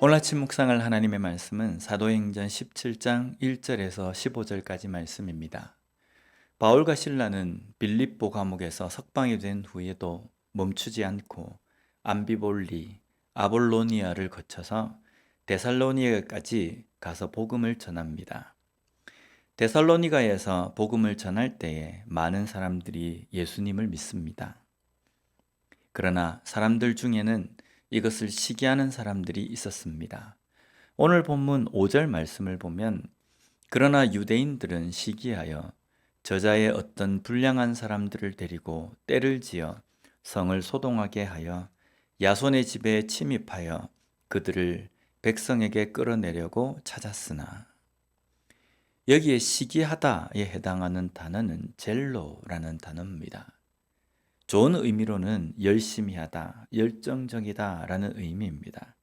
오늘 아침 묵상할 하나님의 말씀은 사도행전 17장 1절에서 15절까지 말씀입니다. 바울과 실라는 빌립보 감옥에서 석방이 된 후에도 멈추지 않고 암비볼리, 아볼로니아를 거쳐서 데살로니가까지 가서 복음을 전합니다. 데살로니가에서 복음을 전할 때에 많은 사람들이 예수님을 믿습니다. 그러나 사람들 중에는 이것을 시기하는 사람들이 있었습니다. 오늘 본문 5절 말씀을 보면 그러나 유대인들은 시기하여 저자의 어떤 불량한 사람들을 데리고 떼를 지어 성을 소동하게 하여 야손의 집에 침입하여 그들을 백성에게 끌어내려고 찾았으나, 여기에 시기하다에 해당하는 단어는 젤로라는 단어입니다. 좋은 의미로는 열심히 하다, 열정적이다 라는 의미입니다.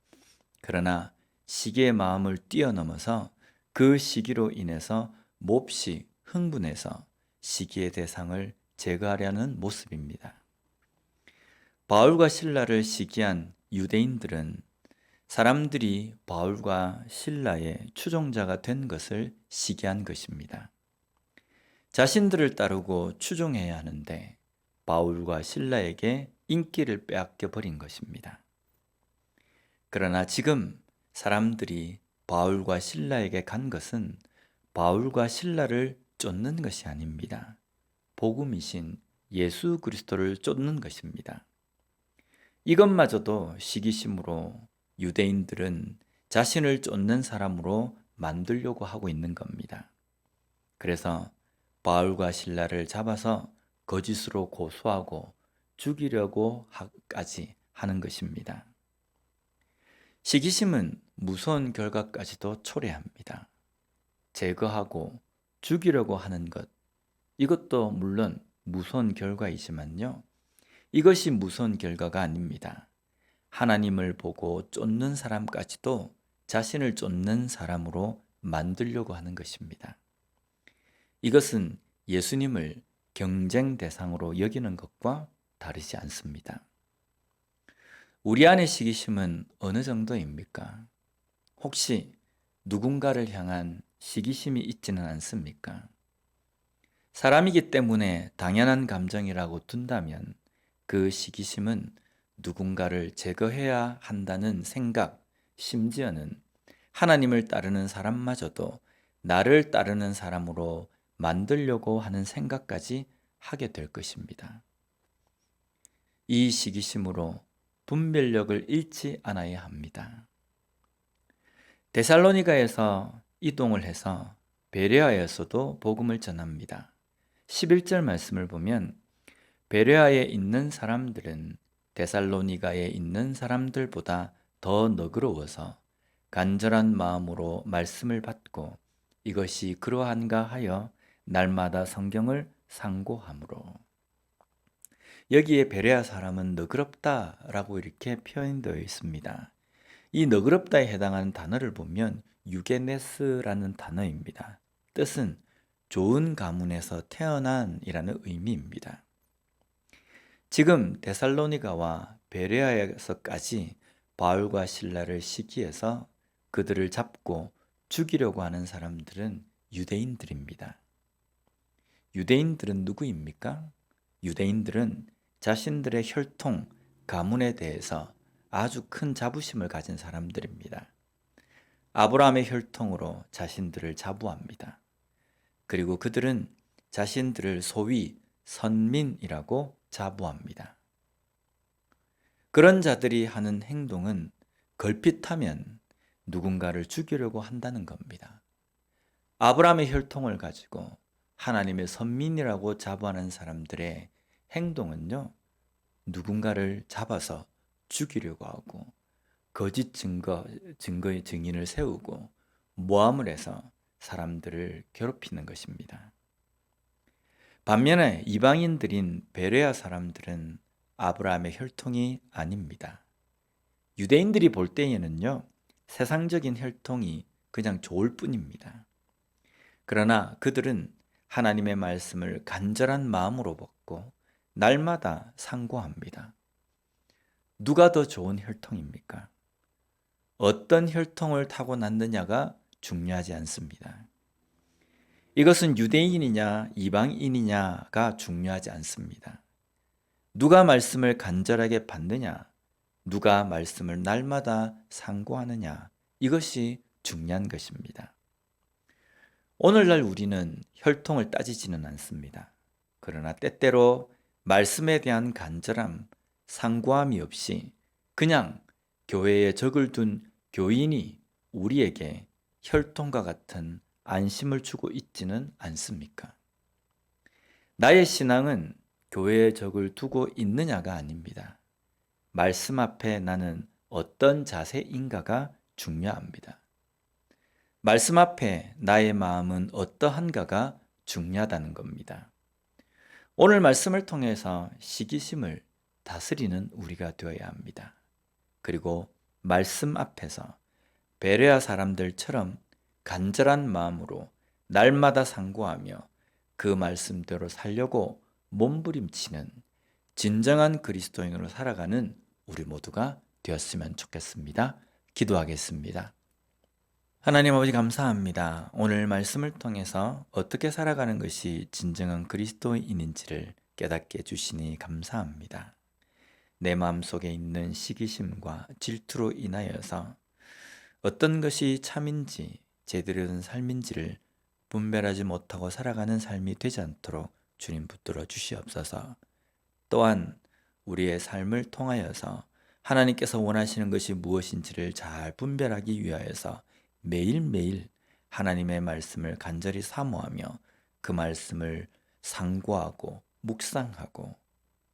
그러나 시기의 마음을 뛰어넘어서 그 시기로 인해서 몹시 흥분해서 시기의 대상을 제거하려는 모습입니다. 바울과 실라를 시기한 유대인들은 사람들이 바울과 실라의 추종자가 된 것을 시기한 것입니다. 자신들을 따르고 추종해야 하는데 바울과 실라에게 인기를 빼앗겨 버린 것입니다. 그러나 지금 사람들이 바울과 실라에게 간 것은 바울과 실라를 쫓는 것이 아닙니다. 복음이신 예수 그리스도를 쫓는 것입니다. 이것마저도 시기심으로 유대인들은 자신을 쫓는 사람으로 만들려고 하고 있는 겁니다. 그래서 바울과 실라를 잡아서 거짓으로 고소하고 죽이려고까지 하는 것입니다. 시기심은 무서운 결과까지도 초래합니다. 제거하고 죽이려고 하는 것, 이것도 물론 무서운 결과이지만요, 이것이 무서운 결과가 아닙니다. 하나님을 보고 쫓는 사람까지도 자신을 쫓는 사람으로 만들려고 하는 것입니다. 이것은 예수님을 경쟁 대상으로 여기는 것과 다르지 않습니다. 우리 안의 시기심은 어느 정도입니까? 혹시 누군가를 향한 시기심이 있지는 않습니까? 사람이기 때문에 당연한 감정이라고 둔다면 그 시기심은 누군가를 제거해야 한다는 생각, 심지어는 하나님을 따르는 사람마저도 나를 따르는 사람으로 만들려고 하는 생각까지 하게 될 것입니다. 이 시기심으로 분별력을 잃지 않아야 합니다. 데살로니가에서 이동을 해서 베레아에서도 복음을 전합니다. 11절 말씀을 보면 베레아에 있는 사람들은 데살로니가에 있는 사람들보다 더 너그러워서 간절한 마음으로 말씀을 받고 이것이 그러한가 하여 날마다 성경을 상고하므로. 여기에 베레아 사람은 너그럽다라고 이렇게 표현되어 있습니다. 이 너그럽다에 해당하는 단어를 보면 유게네스라는 단어입니다. 뜻은 좋은 가문에서 태어난이라는 의미입니다. 지금 데살로니가와 베레아에서까지 바울과 실라를 시기해서 그들을 잡고 죽이려고 하는 사람들은 유대인들입니다. 유대인들은 누구입니까? 유대인들은 자신들의 혈통, 가문에 대해서 아주 큰 자부심을 가진 사람들입니다. 아브라함의 혈통으로 자신들을 자부합니다. 그리고 그들은 자신들을 소위 선민이라고 자부합니다. 그런 자들이 하는 행동은 걸핏하면 누군가를 죽이려고 한다는 겁니다. 아브라함의 혈통을 가지고 하나님의 선민이라고 자부하는 사람들의 행동은요, 누군가를 잡아서 죽이려고 하고 거짓 증거의 증인을 세우고 모함을 해서 사람들을 괴롭히는 것입니다. 반면에 이방인들인 베레아 사람들은 아브라함의 혈통이 아닙니다. 유대인들이 볼 때에는요, 세상적인 혈통이 그냥 좋을 뿐입니다. 그러나 그들은 하나님의 말씀을 간절한 마음으로 받고 날마다 상고합니다. 누가 더 좋은 혈통입니까? 어떤 혈통을 타고났느냐가 중요하지 않습니다. 이것은 유대인이냐 이방인이냐가 중요하지 않습니다. 누가 말씀을 간절하게 받느냐, 누가 말씀을 날마다 상고하느냐, 이것이 중요한 것입니다. 오늘날 우리는 혈통을 따지지는 않습니다. 그러나 때때로 말씀에 대한 간절함, 상고함이 없이 그냥 교회에 적을 둔 교인이 우리에게 혈통과 같은 안심을 주고 있지는 않습니까? 나의 신앙은 교회에 적을 두고 있느냐가 아닙니다. 말씀 앞에 나는 어떤 자세인가가 중요합니다. 말씀 앞에 나의 마음은 어떠한가가 중요하다는 겁니다. 오늘 말씀을 통해서 시기심을 다스리는 우리가 되어야 합니다. 그리고 말씀 앞에서 베레아 사람들처럼 간절한 마음으로 날마다 상고하며 그 말씀대로 살려고 몸부림치는 진정한 그리스도인으로 살아가는 우리 모두가 되었으면 좋겠습니다. 기도하겠습니다. 하나님 아버지 감사합니다. 오늘 말씀을 통해서 어떻게 살아가는 것이 진정한 그리스도인인지를 깨닫게 해주시니 감사합니다. 내 마음속에 있는 시기심과 질투로 인하여서 어떤 것이 참인지 제대로 된 삶인지를 분별하지 못하고 살아가는 삶이 되지 않도록 주님 붙들어 주시옵소서. 또한 우리의 삶을 통하여서 하나님께서 원하시는 것이 무엇인지를 잘 분별하기 위하여서 매일매일 하나님의 말씀을 간절히 사모하며 그 말씀을 상고하고 묵상하고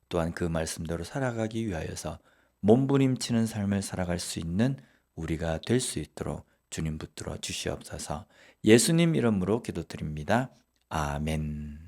또한 그 말씀대로 살아가기 위하여서 몸부림치는 삶을 살아갈 수 있는 우리가 될 수 있도록 주님 붙들어 주시옵소서. 예수님 이름으로 기도드립니다. 아멘.